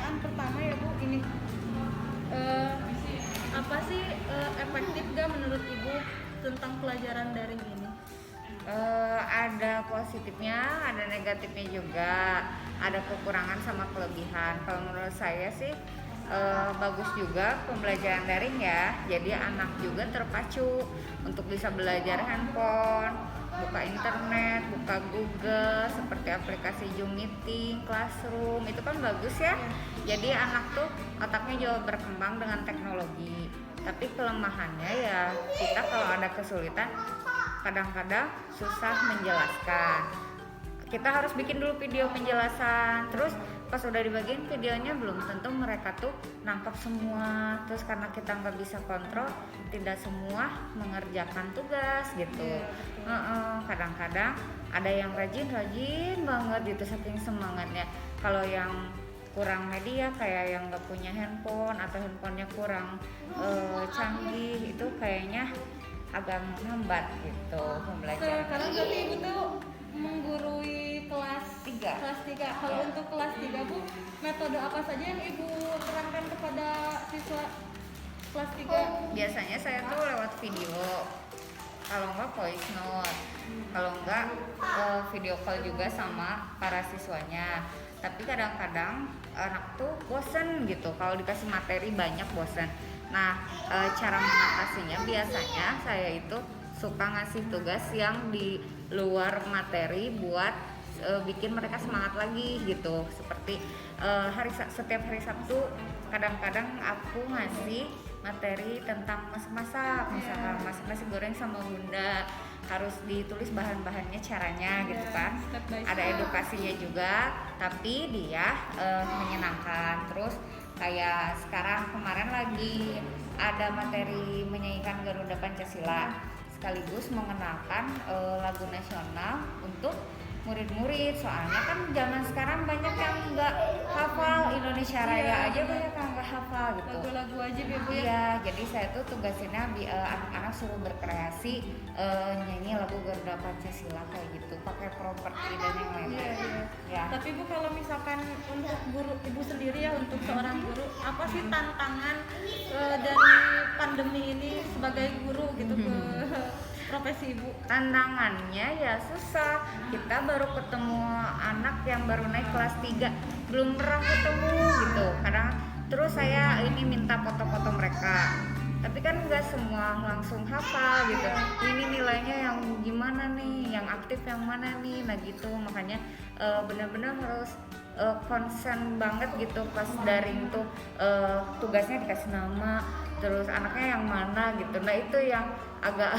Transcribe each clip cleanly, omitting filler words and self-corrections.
pertanyaan pertama ya Bu, ini apa sih efektif gak menurut Ibu tentang pelajaran daring ini? Ada positifnya, ada negatifnya juga, ada kekurangan sama kelebihan. Kalau menurut saya sih bagus juga pembelajaran daring ya. Jadi anak juga terpacu untuk bisa belajar handphone, buka internet, buka Google, seperti aplikasi Zoom Meeting, Classroom, itu kan bagus ya. Jadi anak tuh otaknya jauh berkembang dengan teknologi. Tapi kelemahannya ya kita kalau ada kesulitan kadang-kadang susah menjelaskan. Kita harus bikin dulu video penjelasan, terus pas udah dibagiin videonya belum tentu mereka tuh nangkep semua. Terus karena kita nggak bisa kontrol, tidak semua mengerjakan tugas gitu. Kadang-kadang ada yang rajin banget gitu saking semangatnya. Kalau yang kurang media kayak yang nggak punya handphone atau handphonenya kurang canggih, itu kayaknya agak menghambat gitu pembelajaran. Sekarang berarti Ibu tuh menggurui kelas 3. Kelas 3. Kalau untuk kelas 3 Bu, metode apa saja yang Ibu terangkan kepada siswa kelas 3? Biasanya saya tuh lewat video, kalau enggak voice note, kalau enggak video call juga sama para siswanya. Tapi kadang-kadang anak tuh bosen gitu, kalau dikasih materi banyak bosen. Nah, cara mengatasinya biasanya saya itu suka ngasih tugas yang di luar materi buat bikin mereka semangat lagi gitu. Seperti setiap hari Sabtu kadang-kadang aku ngasih materi tentang masak-masak, misalkan masak nasi goreng sama bunda, harus ditulis bahan-bahannya, caranya gitu kan. Ada edukasinya juga, tapi dia menyenangkan. Terus kayak sekarang kemarin lagi ada materi menyanyikan Garuda Pancasila sekaligus mengenalkan lagu nasional untuk murid-murid. Soalnya kan zaman sekarang banyak yang nggak hafal Indonesia Raya aja, banyak yang nggak hafal gitu. Lagu-lagu wajib ya Bu ya? Iya, jadi saya tuh tugasinnya anak-anak suruh berkreasi nyanyi lagu Garuda Pancasila kayak gitu, pakai properti dan yang lain-lain. Ya. Tapi Bu, kalau misalkan untuk guru Ibu sendiri ya, untuk seorang guru, apa sih tantangan dari pandemi ini sebagai guru gitu ke profesi Ibu? Tantangannya ya susah, kita baru ketemu anak yang baru naik kelas 3, belum pernah ketemu gitu. Kadang terus saya ini minta foto-foto mereka, tapi kan nggak semua langsung hafal gitu. Ini nilainya yang gimana nih, yang aktif yang mana nih, nah gitu. Makanya benar-benar harus konsen banget gitu pas daring tuh, tugasnya dikasih nama, terus anaknya yang mana gitu. Nah itu yang agak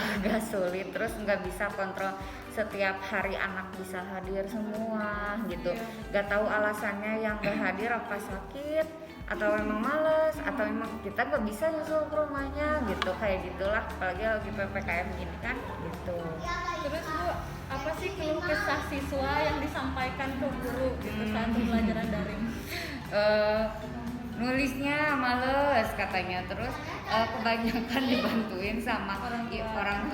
sulit, terus nggak bisa kontrol setiap hari anak bisa hadir semua gitu. Nggak tahu alasannya yang nggak hadir apa sakit atau memang males atau memang kita nggak bisa nyusul ke rumahnya gitu, kayak gitulah. Apalagi lagi PPKM gini kan gitu. Terus Bu, apa sih keluh kesah siswa yang disampaikan ke guru gitu saat pembelajaran daring? Nulisnya males katanya, terus kebanyakan dibantuin sama orang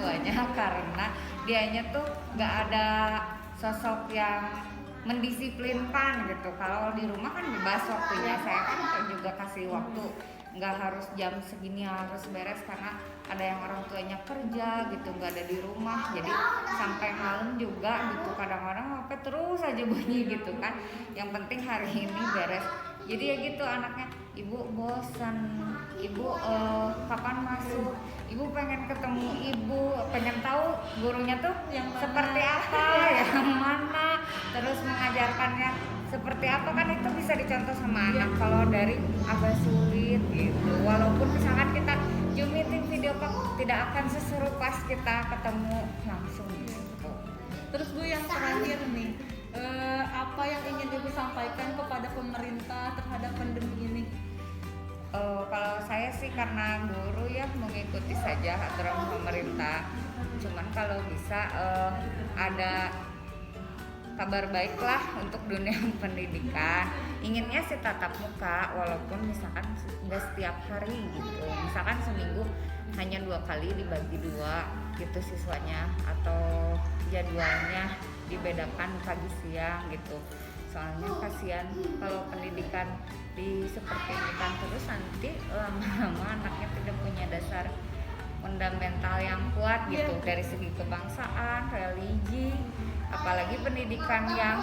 tuanya karena dianya tuh nggak ada sosok yang mendisiplinkan gitu. Kalau di rumah kan bebas waktunya, saya kan juga kasih waktu, nggak harus jam segini harus beres karena ada yang orang tuanya kerja gitu, nggak ada di rumah, jadi sampai malam juga gitu. Kadang-kadang HP terus aja bunyi gitu kan, yang penting hari ini beres. Jadi ya gitu anaknya, ibu bosan, ibu kapan masuk, ibu pengen ketemu ibu, pengen tahu gurunya tuh yang seperti apa, yang mana, terus mengajarkannya seperti apa. Kan itu bisa dicontoh sama anak. Kalau dari agak sulit gitu, walaupun misalkan kita Zoom meeting video call tidak akan seseru pas kita ketemu langsung gitu. Terus Bu, yang terakhir nih, apa yang ingin Ibu sampaikan kepada pemerintah terhadap pandemi ini? Kalau saya sih karena guru ya mengikuti saja aturan pemerintah. Cuman kalau bisa ada kabar baik lah untuk dunia pendidikan. Inginnya sih tatap muka, walaupun misalkan nggak setiap hari gitu. Misalkan seminggu hanya 2 kali dibagi 2 gitu siswanya, atau jadwalnya dibedakan pagi siang gitu. soalnya kasihan kalau pendidikan seperti terus nanti lama-lama anaknya tidak punya dasar fundamental yang kuat gitu dari segi kebangsaan, religi, apalagi pendidikan yang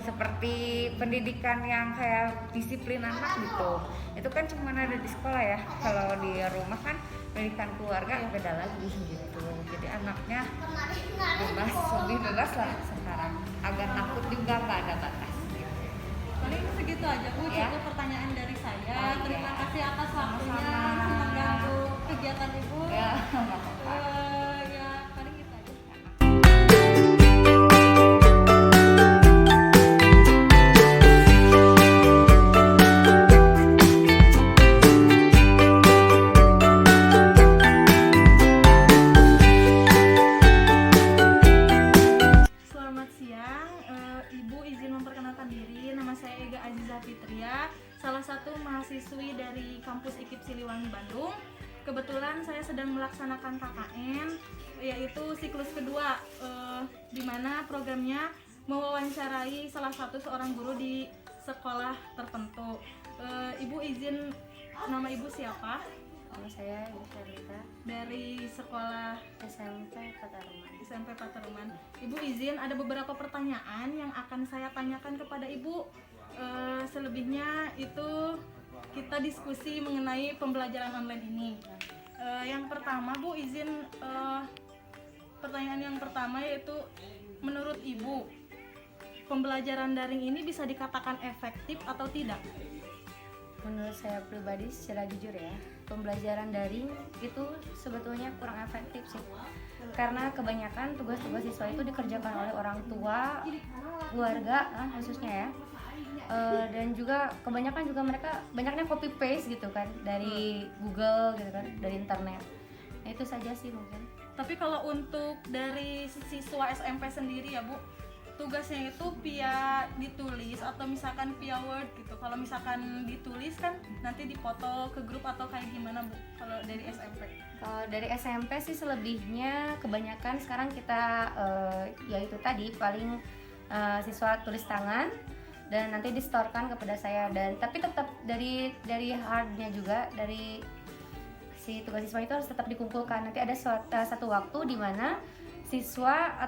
seperti pendidikan yang kayak disiplin anak gitu. Itu kan cuma ada di sekolah ya. Kalau di rumah kan pendidikan keluarga beda lagi gitu. Jadi anaknya lebih bebas lah sekarang. Agak takut juga, nggak ada batas. Paling segitu aja Bu, Ya. cukup pertanyaan dari saya. Terima Oke. kasih atas waktunya, Sama-sama. mengganggu kegiatan Ibu. Ya, nggak apa-apa. Ya paling gitu aja. Selamat siang, Ibu izin memperkenalkan diri. Nama saya Ega Aziza Fitria, salah satu mahasiswi dari kampus IKIP Siliwangi Bandung. Kebetulan saya sedang melaksanakan KKN, yaitu siklus kedua, di mana programnya mewawancarai salah satu seorang guru di sekolah tertentu. Ibu izin, nama Ibu siapa? Nama saya Ibu Sherlita Dari sekolah SMP Pataruman. SMP Pataruman. Ibu izin, ada beberapa pertanyaan yang akan saya tanyakan kepada Ibu. Selebihnya itu kita diskusi mengenai pembelajaran online ini. Yang pertama Bu izin, pertanyaan yang pertama yaitu menurut Ibu pembelajaran daring ini bisa dikatakan efektif atau tidak? Menurut saya pribadi secara jujur ya, pembelajaran daring itu sebetulnya kurang efektif sih. Karena kebanyakan tugas-tugas siswa itu dikerjakan oleh orang tua, keluarga khususnya ya. Dan juga kebanyakan juga mereka banyaknya copy paste gitu kan dari Google gitu kan, dari internet. Nah, itu saja sih mungkin. Tapi kalau untuk dari siswa SMP sendiri ya Bu, tugasnya itu via ditulis atau misalkan via Word gitu. Kalau misalkan ditulis kan nanti dipoto ke grup atau kayak gimana Bu kalau dari SMP? Kalau dari SMP sih selebihnya kebanyakan sekarang kita yaitu tadi paling siswa tulis tangan dan nanti distorkan kepada saya, dan tapi tetap dari hardnya juga dari si tugas siswa itu harus tetap dikumpulkan. Nanti ada satu waktu di mana siswa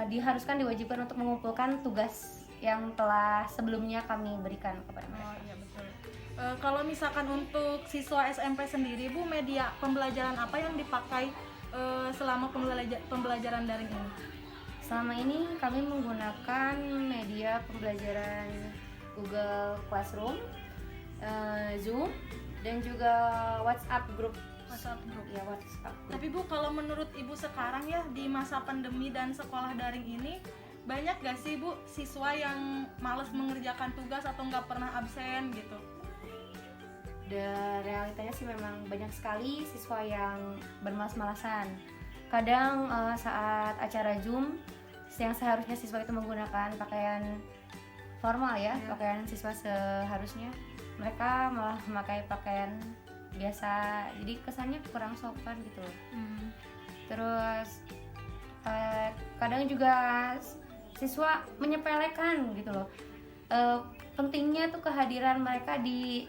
diharuskan diwajibkan untuk mengumpulkan tugas yang telah sebelumnya kami berikan kepada mereka. Oh iya betul. Kalau misalkan untuk siswa SMP sendiri Bu, media pembelajaran apa yang dipakai selama pembelajaran daring ini? Selama ini kami menggunakan media pembelajaran Google Classroom, Zoom, dan juga WhatsApp group. WhatsApp group. Ya, WhatsApp group. Tapi Bu, kalau menurut Ibu sekarang ya di masa pandemi dan sekolah daring ini, banyak gak sih Bu siswa yang malas mengerjakan tugas atau nggak pernah absen gitu? Dan realitanya sih memang banyak sekali siswa yang bermalas-malasan. Kadang saat acara Zoom yang seharusnya siswa itu menggunakan pakaian formal ya, pakaian siswa seharusnya, mereka malah memakai pakaian biasa, jadi kesannya kurang sopan gitu. Terus kadang juga siswa menyepelekan gitu loh, pentingnya tuh kehadiran mereka di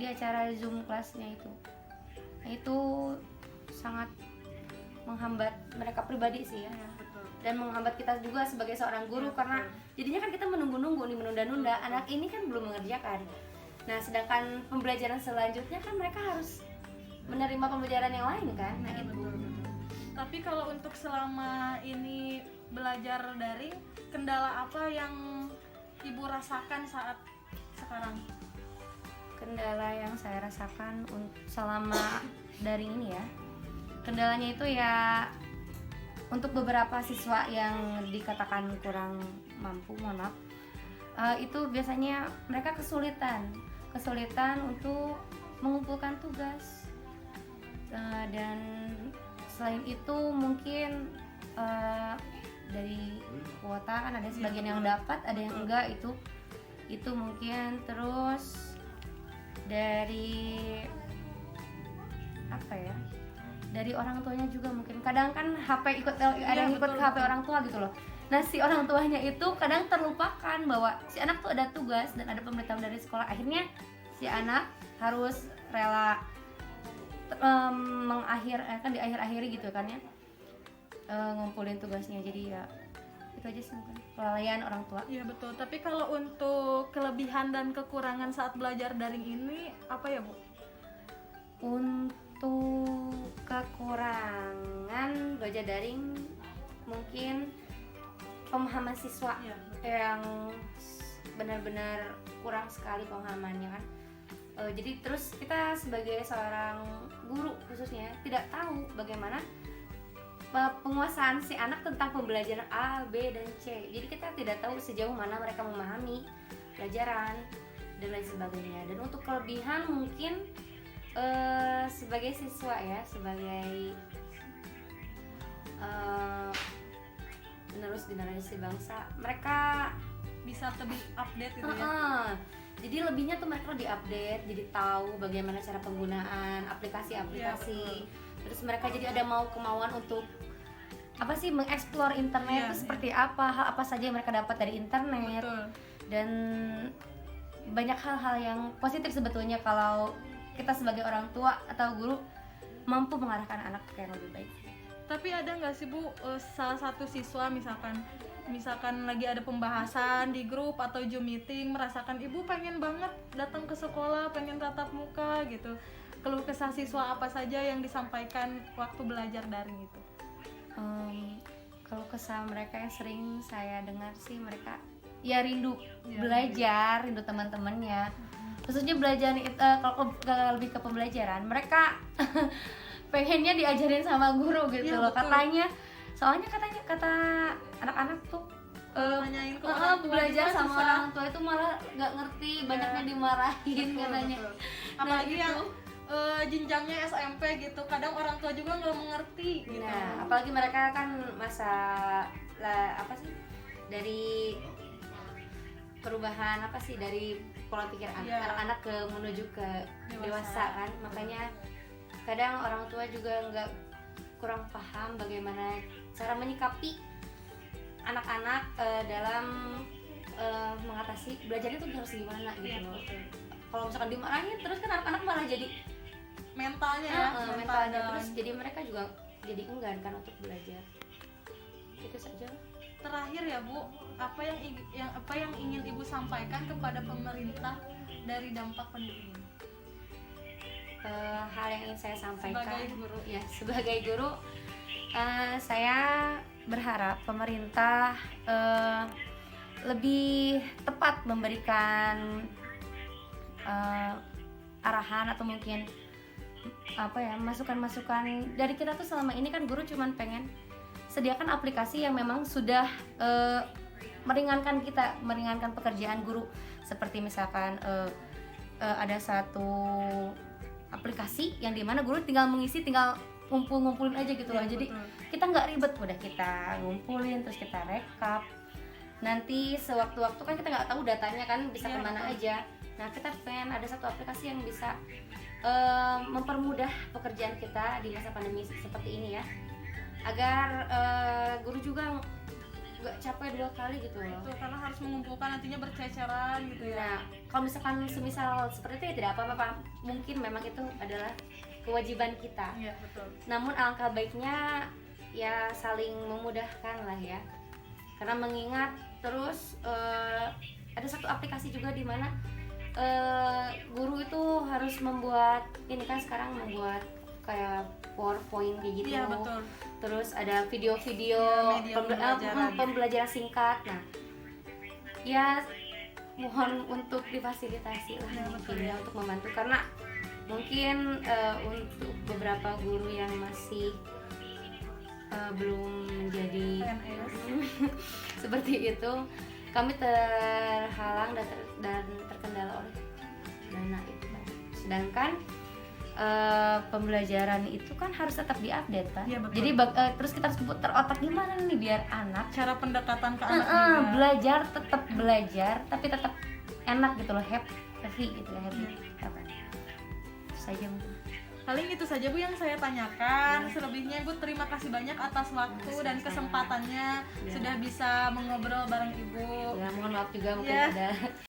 acara Zoom kelasnya itu. Nah, itu sangat menghambat mereka pribadi sih ya, dan menghambat kita juga sebagai seorang guru, karena jadinya kan kita menunggu-nunggu nih, menunda-nunda, anak ini kan belum mengerjakan. Nah, sedangkan pembelajaran selanjutnya kan mereka harus menerima pembelajaran yang lain kan. Nah, itu. Tapi kalau untuk selama ini belajar daring, kendala apa yang Ibu rasakan saat sekarang? Kendala yang saya rasakan selama daring ini ya, kendalanya itu ya untuk beberapa siswa yang dikatakan kurang mampu, mohon maaf, itu biasanya mereka kesulitan untuk mengumpulkan tugas, dan selain itu mungkin dari kuota kan ada sebagian yang dapat, ada yang enggak, itu mungkin. Terus dari apa ya, dari orang tuanya juga mungkin kadang kan HP ada yang ikut HP orang tua gitu loh, Nah si orang tuanya itu kadang terlupakan bahwa si anak tuh ada tugas dan ada pemberitahuan dari sekolah. Akhirnya si anak harus rela kan di akhir-akhiri gitu kan ya, ngumpulin tugasnya. Jadi ya itu aja sih mungkin kelalaian orang tua. Iya betul. Tapi kalau untuk kelebihan dan kekurangan saat belajar daring ini apa ya Bu? Untuk kekurangan belajar daring mungkin pemahaman siswa Iya. yang benar-benar kurang sekali pemahamannya kan. Jadi terus kita sebagai seorang guru khususnya tidak tahu bagaimana penguasaan si anak tentang pembelajaran A, B, dan C. Jadi kita tidak tahu sejauh mana mereka memahami pelajaran dan lain sebagainya. Dan untuk kelebihan mungkin sebagai siswa ya, sebagai penerus generasi bangsa, mereka Bisa lebih update gitu ya. jadi lebihnya tuh mereka diupdate, jadi tahu bagaimana cara penggunaan aplikasi-aplikasi. Terus mereka jadi ada kemauan untuk apa sih, mengeksplor internet itu seperti apa, hal apa saja yang mereka dapat dari internet. Betul. Dan banyak hal-hal yang positif sebetulnya kalau kita sebagai orang tua atau guru mampu mengarahkan anak ke yang lebih baik. Tapi ada nggak sih Bu, salah satu siswa misalkan lagi ada pembahasan di grup atau Zoom meeting, merasakan ibu pengen banget datang ke sekolah, pengen tatap muka gitu. Keluh kesah siswa apa saja yang disampaikan waktu belajar daring itu? Kalau kesah mereka yang sering saya dengar sih, mereka ya rindu Ya, belajar, rindu teman-temannya. Khususnya belajar kalau lebih ke pembelajaran, mereka pengennya diajarin sama guru gitu Ya, loh betul. katanya. Soalnya kata anak-anak tuh Nanyain ke orang tua belajar juga sama susah. orang tua itu malah nggak ngerti, banyaknya dimarahin Betul, katanya. betul. Apalagi Nah, yang itu. jenjangnya SMP gitu, kadang orang tua juga nggak mengerti gitu. Nah, apalagi mereka kan masa apa sih, dari perubahan apa sih, dari pola pikir Iya. anak-anak ke menuju ke dewasa kan. Makanya kadang orang tua juga kurang paham bagaimana cara menyikapi anak-anak dalam mengatasi belajar itu harus gimana gitu Iya, loh. betul. Kalau misalkan dimarahin terus kan anak-anak malah jadi Mentalnya ya, mentalnya down. terus, jadi mereka juga jadi enggan kan untuk belajar. Itu saja. Terakhir ya Bu, apa yang ingin Ibu sampaikan kepada pemerintah dari dampak pandemi ini? Hal yang ingin saya sampaikan Sebagai guru. ya, sebagai guru, saya berharap pemerintah lebih tepat memberikan arahan atau mungkin apa ya, masukan-masukan dari kita tuh. Selama ini kan guru cuman pengen sediakan aplikasi yang memang sudah meringankan pekerjaan guru, seperti misalkan ada satu aplikasi yang dimana guru tinggal mengisi, tinggal ngumpulin aja gitu loh. Ya, Jadi betul. kita nggak ribet, udah kita ngumpulin terus kita rekap. Nanti sewaktu-waktu kan kita nggak tahu datanya kan bisa Ya, kemana betul. aja. Nah kita pengen ada satu aplikasi yang bisa mempermudah pekerjaan kita di masa pandemi seperti ini ya, agar guru juga nggak capek 2 kali gitu loh. Itu karena harus mengumpulkan, nantinya berceceran gitu ya. Nah, kalau misalkan semisal seperti itu ya tidak apa-apa, mungkin memang itu adalah kewajiban kita. Iya, betul. Namun alangkah baiknya ya saling memudahkan lah ya. Karena mengingat terus ada satu aplikasi juga di mana guru itu harus membuat, ini kan sekarang membuat kayak PowerPoint kayak gitu. Iya, betul. Terus ada video-video Ya, media pembelajaran singkat. Nah, ya mohon untuk difasilitasi lah Ya, mungkin betul. ya, untuk membantu, karena mungkin untuk beberapa guru yang masih belum menjadi PNS. seperti itu, kami terhalang dan terkendala oleh dana itu kan. Sedangkan pembelajaran itu kan harus tetap diupdate kan. Iya, betul. Jadi terus kita harus putar otak gimana nih biar anak Cara pendekatan ke anak juga. belajar, tetap belajar tapi tetap enak gitu loh, happy gitu ya, happy. Iya. Apa? Itu saja mungkin. Paling itu saja Bu yang saya tanyakan. Selebihnya Ibu terima kasih banyak atas waktu dan kesempatannya sudah bisa mengobrol bareng Ibu. Ya, mohon maaf juga mungkin Ya. ada